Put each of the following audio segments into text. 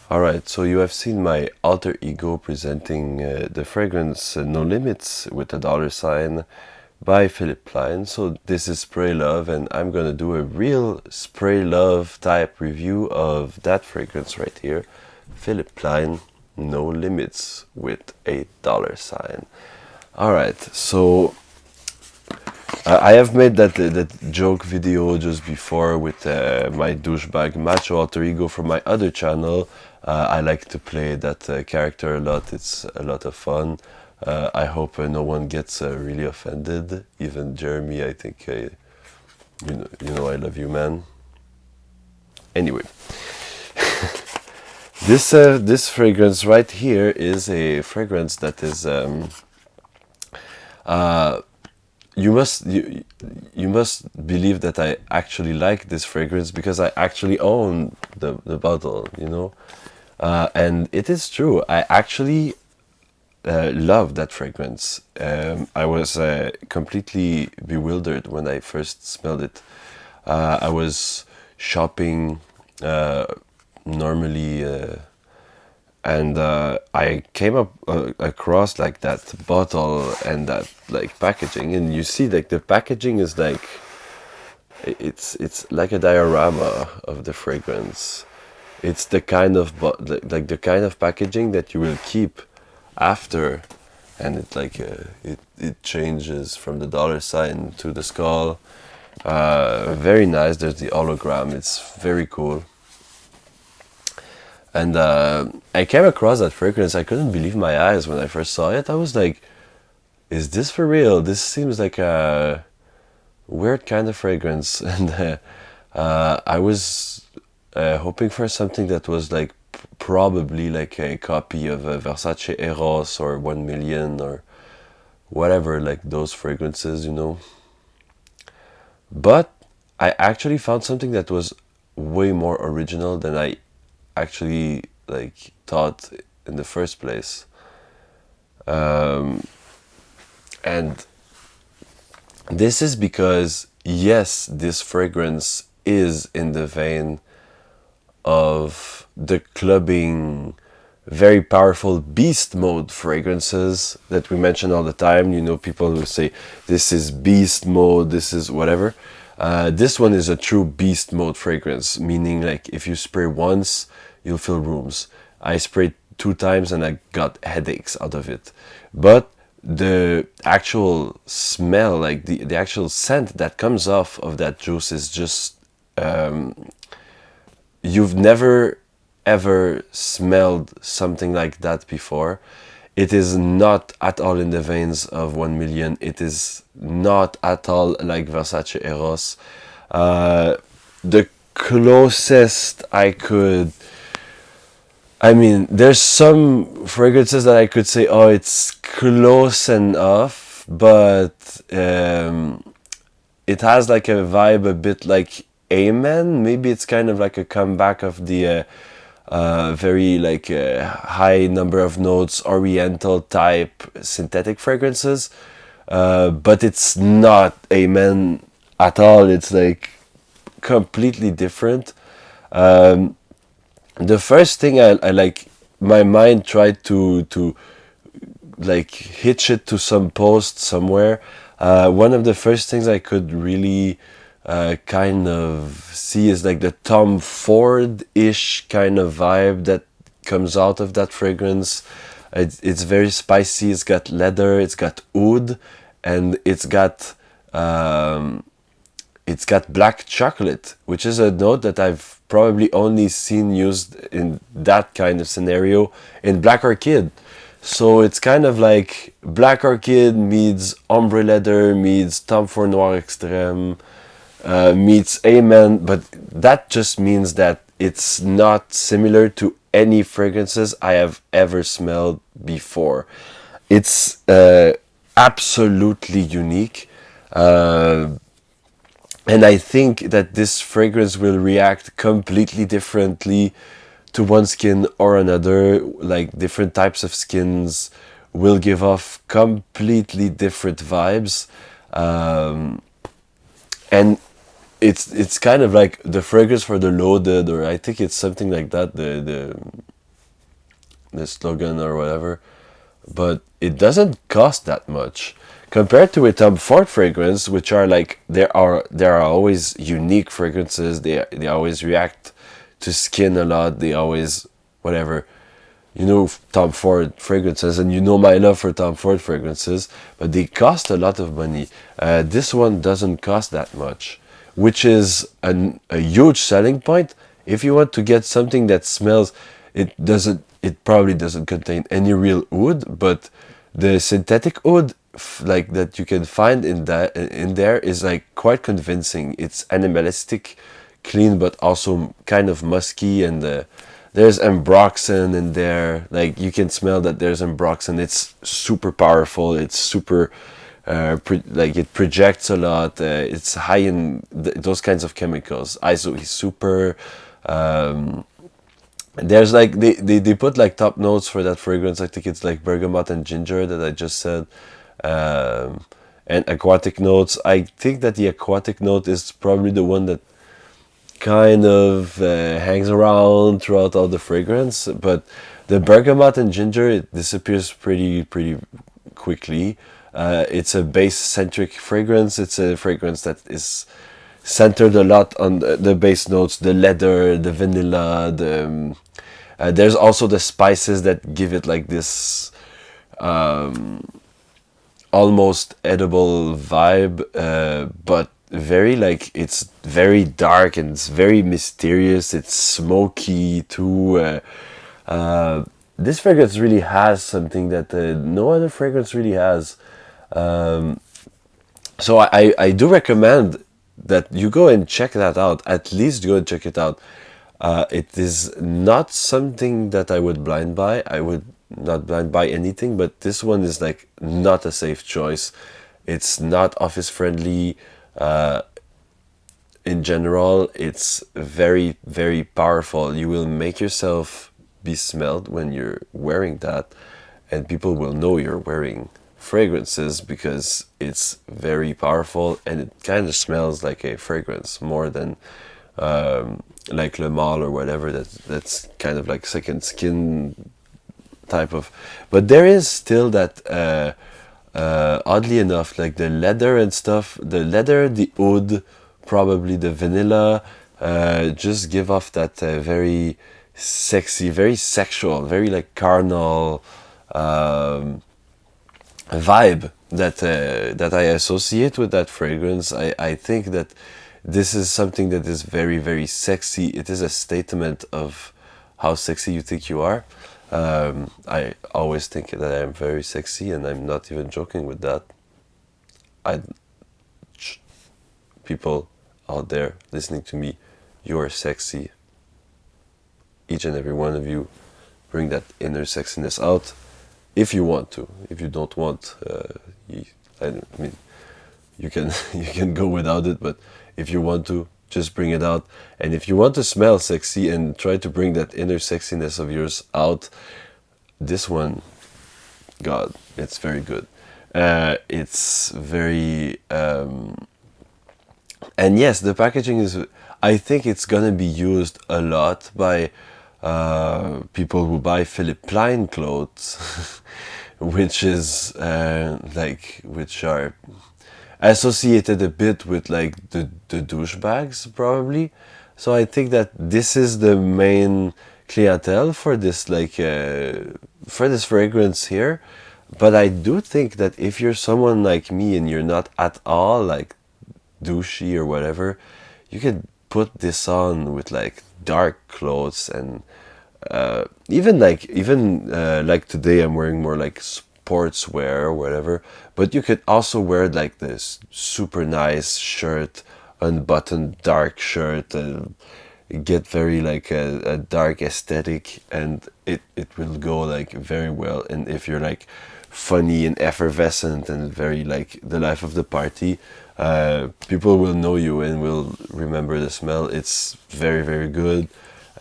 Alright, so you have seen my alter ego presenting the fragrance No Limits with a dollar sign by Philipp Plein. So this is Spray Love, and I'm gonna do a real Spray Love type review of that fragrance right here. Philipp Plein No Limits with a dollar sign. Alright, so I have made that joke video just before with my douchebag macho alter ego from my other channel. I like to play that character a lot. It's a lot of fun. I hope no one gets really offended. Even Jeremy, I think you know I love you, man. Anyway, this fragrance right here is a fragrance that is you must believe that I actually like this fragrance because I actually own the bottle, you know. And it is true. I actually love that fragrance. I was completely bewildered when I first smelled it. I was shopping normally, and I came up across like that bottle and that like packaging, and you see like the packaging is like it's like a diorama of the fragrance. It's the kind of like the kind of packaging that you will keep after, and it like it changes from the dollar sign to the skull. Very nice. There's the hologram. It's very cool. And I came across that fragrance. I couldn't believe my eyes when I first saw it. I was like, "Is this for real? This seems like a weird kind of fragrance." And I was hoping for something that was like probably like a copy of Versace Eros or 1 Million or whatever, like those fragrances, you know. But I actually found something that was way more original than I actually like thought in the first place. And this is because, yes, this fragrance is in the vein of the clubbing, very powerful beast mode fragrances that we mention all the time. You know, people who say this is beast mode, this is whatever. This one is a true beast mode fragrance, meaning like if you spray once, you'll fill rooms. I sprayed 2 times and I got headaches out of it. But the actual smell, like the actual scent that comes off of that juice is just you've never ever smelled something like that before. It is not at all in the veins of 1 Million. It is not at all like Versace Eros. The closest I mean, there's some fragrances that I could say, oh, it's close enough, but it has like a vibe a bit like Amen. Maybe it's kind of like a comeback of the very like high number of notes, oriental type synthetic fragrances. But it's not Amen at all. It's like completely different. The first thing I like, my mind tried to like hitch it to some post somewhere. One of the first things I could really kind of see is like the Tom Ford-ish kind of vibe that comes out of that fragrance. It's very spicy. It's got leather. It's got oud, and it's got black chocolate, which is a note that I've probably only seen used in that kind of scenario in Black Orchid. So it's kind of like Black Orchid meets Ombre Leather meets Tom Ford Noir Extreme meets Amen, but that just means that it's not similar to any fragrances I have ever smelled before. It's absolutely unique. And I think that this fragrance will react completely differently to one skin or another. Like different types of skins will give off completely different vibes. And it's kind of like the fragrance for the loaded, or I think it's something like that. The the slogan or whatever, but it doesn't cost that much compared to a Tom Ford fragrance, which are like there are always unique fragrances. They always react to skin a lot. They always whatever. You know Tom Ford fragrances, and you know my love for Tom Ford fragrances, but they cost a lot of money. This one doesn't cost that much, which is a huge selling point. If you want to get something that smells, it probably doesn't contain any real oud, but the synthetic oud like that you can find in there is like quite convincing. It's animalistic, clean, but also kind of musky, and there's ambroxan in there. Like you can smell that there's ambroxan. It's super powerful. It's super like it projects a lot. It's high in those kinds of chemicals. ISO is super. There's like they put like top notes for that fragrance. I think it's like bergamot and ginger that I just said, and aquatic notes. I think that the aquatic note is probably the one that kind of hangs around throughout all the fragrance, but the bergamot and ginger, it disappears pretty quickly. It's a base centric fragrance. It's a fragrance that is centered a lot on the base notes, the leather, the vanilla, there's also the spices that give it like this almost edible vibe, but very like it's very dark and it's very mysterious. It's smoky too. This fragrance really has something that no other fragrance really has. So I do recommend that you go and check that out. At least go and check it out. It is not something that I would blind buy. I would not blind buy anything, but this one is like not a safe choice. It's not office friendly. In general, it's very powerful. You will make yourself be smelled when you're wearing that, and people will know you're wearing fragrances because it's very powerful, and it kind of smells like a fragrance more than like Le Male or whatever. That's kind of like second skin type of. But there is still that oddly enough, like the leather and stuff, the leather, the oud, probably the vanilla, just give off that very sexy, very sexual, very like carnal vibe that I associate with that fragrance. I think that this is something that is very sexy. It is a statement of how sexy you think you are. I always think that I am very sexy, and I'm not even joking with that. I People out there listening to me, you are sexy. Each and every one of you, bring that inner sexiness out if you want to. If you don't want, I mean, you can you can go without it, but if you want to, just bring it out. And if you want to smell sexy and try to bring that inner sexiness of yours out, this one, God, it's very good. It's very and yes, the packaging is, I think it's gonna be used a lot by people who buy Philipp Plein clothes, which is which are associated a bit with like the douchebags probably. So I think that this is the main clientele for this for this fragrance here. But I do think that if you're someone like me and you're not at all like douchey or whatever, you could put this on with like dark clothes, and even like today I'm wearing more like sportswear or whatever, but you could also wear like this super nice shirt, unbuttoned dark shirt, and get very like a dark aesthetic, and it will go like very well. And if you're like funny and effervescent and very like the life of the party, people will know you and will remember the smell. It's very good.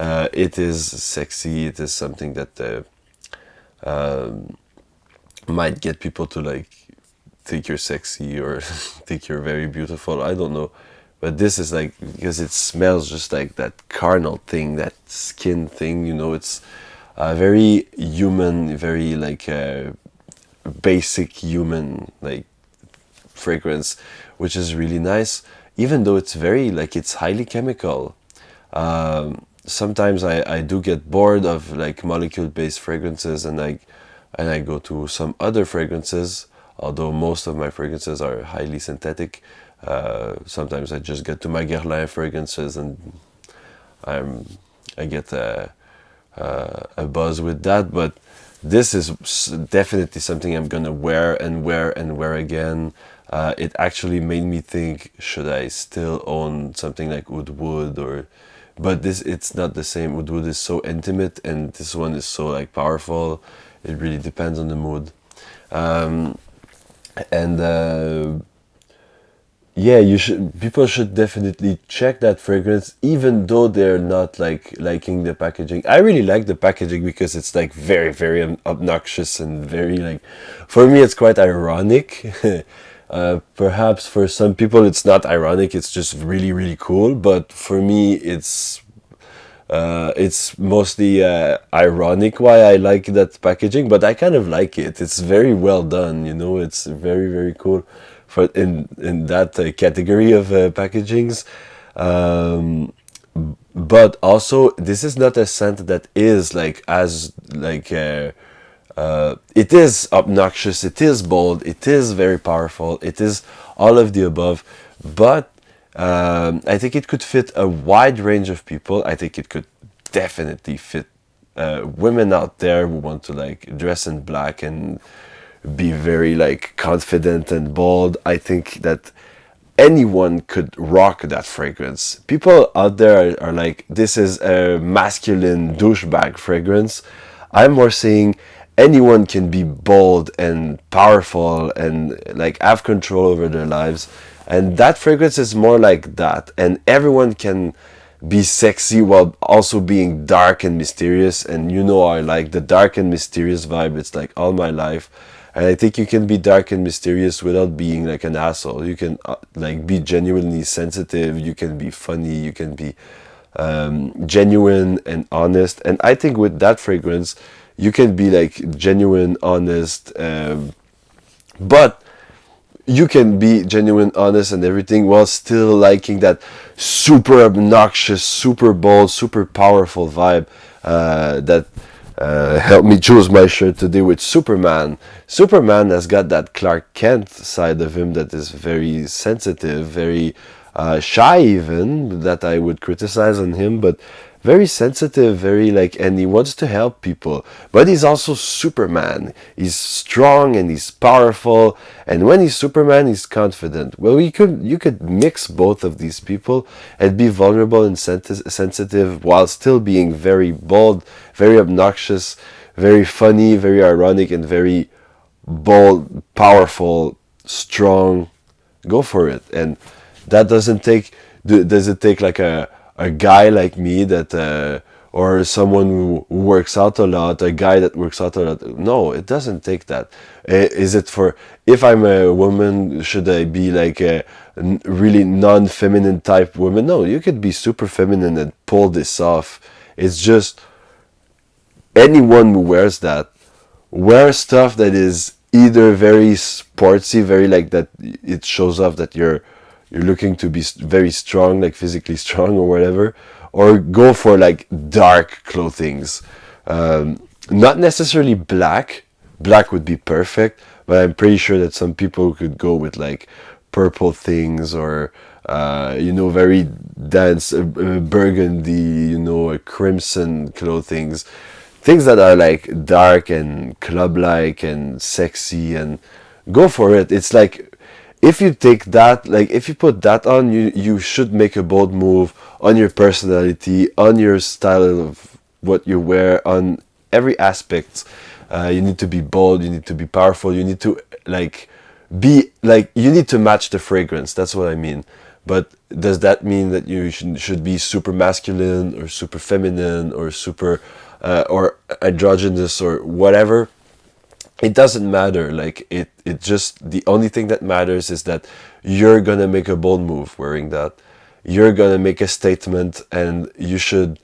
It is sexy. It is something that might get people to like think you're sexy or think you're very beautiful. I don't know. But this is like, because it smells just like that carnal thing, that skin thing, you know, it's very human, very like basic human like fragrance, which is really nice, even though it's very like it's highly chemical. Sometimes I do get bored of like molecule based fragrances, and I go to some other fragrances, although most of my fragrances are highly synthetic. Sometimes I just get to my Guerlain fragrances, and I'm I get a buzz with that. But this is definitely something I'm gonna wear and wear and wear again. It actually made me think, should I still own something like Oud Wood, or but this it's not the same. Oud Wood is so intimate, and this one is so like powerful. It really depends on the mood. Um, and Yeah, you should. People should definitely check that fragrance, even though they're not like liking the packaging. I really like the packaging because it's like very, very obnoxious and very like. For me, it's quite ironic. Perhaps for some people, it's not ironic. It's just really, really cool. But for me, it's mostly ironic why I like that packaging, but I kind of like it. It's very well done, you know. It's very, very cool for in that category of packagings. Um, but also, this is not a scent that is like as like it is obnoxious, it is bold, it is very powerful, it is all of the above. But I think it could fit a wide range of people. I think it could definitely fit women out there who want to like dress in black and be very like confident and bold. I think that anyone could rock that fragrance. People out there are like, this is a masculine douchebag fragrance. I'm more saying anyone can be bold and powerful and like have control over their lives. And that fragrance is more like that. And everyone can be sexy while also being dark and mysterious. And you know, I like the dark and mysterious vibe. It's like all my life. And I think you can be dark and mysterious without being like an asshole. You can like be genuinely sensitive. You can be funny. You can be genuine and honest. And I think with that fragrance, you can be like genuine, honest, but you can be genuine, honest, and everything while still liking that super obnoxious, super bold, super powerful vibe that helped me choose my shirt today with Superman. Superman has got that Clark Kent side of him that is very sensitive, very shy even, that I would criticize on him, but very sensitive, very like, and he wants to help people. But he's also Superman. He's strong and he's powerful. And when he's Superman, he's confident. Well, you could mix both of these people and be vulnerable and sensitive while still being very bold, very obnoxious, very funny, very ironic, and very bold, powerful, strong. Go for it. And that does it take like a guy like me that or someone who works out a lot, a guy that works out a lot? No, it doesn't take that. Is it for, if I'm a woman, should I be like a really non-feminine type woman? No, you could be super feminine and pull this off. It's just anyone who wears that, wear stuff that is either very sportsy, very like that, it shows off that you're looking to be very strong, like physically strong or whatever, or go for like dark clothings. Not necessarily black. Black would be perfect, but I'm pretty sure that some people could go with like purple things, or you know, very dense burgundy, you know, crimson clothings, things that are like dark and club-like and sexy, and go for it. It's like, if you take that, like if you put that on, you should make a bold move on your personality, on your style of what you wear, on every aspect. You need to be bold, you need to be powerful, you need to like be like, you need to match the fragrance. That's what I mean. But does that mean that you should be super masculine or super feminine or super or androgynous or whatever? It doesn't matter. Like it just, the only thing that matters is that you're gonna make a bold move wearing that. You're gonna make a statement, and you should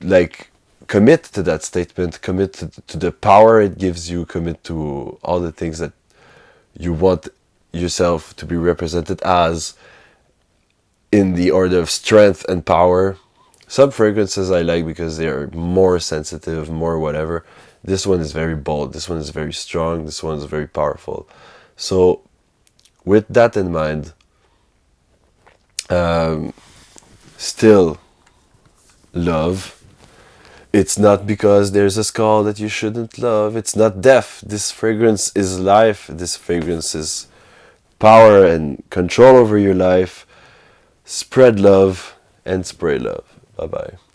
like commit to that statement, commit to the power it gives you, commit to all the things that you want yourself to be represented as in the order of strength and power. Some fragrances I like because they are more sensitive, more whatever. This one is very bold, this one is very strong, this one is very powerful. So with that in mind, still love. It's not because there's a skull that you shouldn't love. It's not death. This fragrance is life. This fragrance is power and control over your life. Spread love and spray love. Bye bye.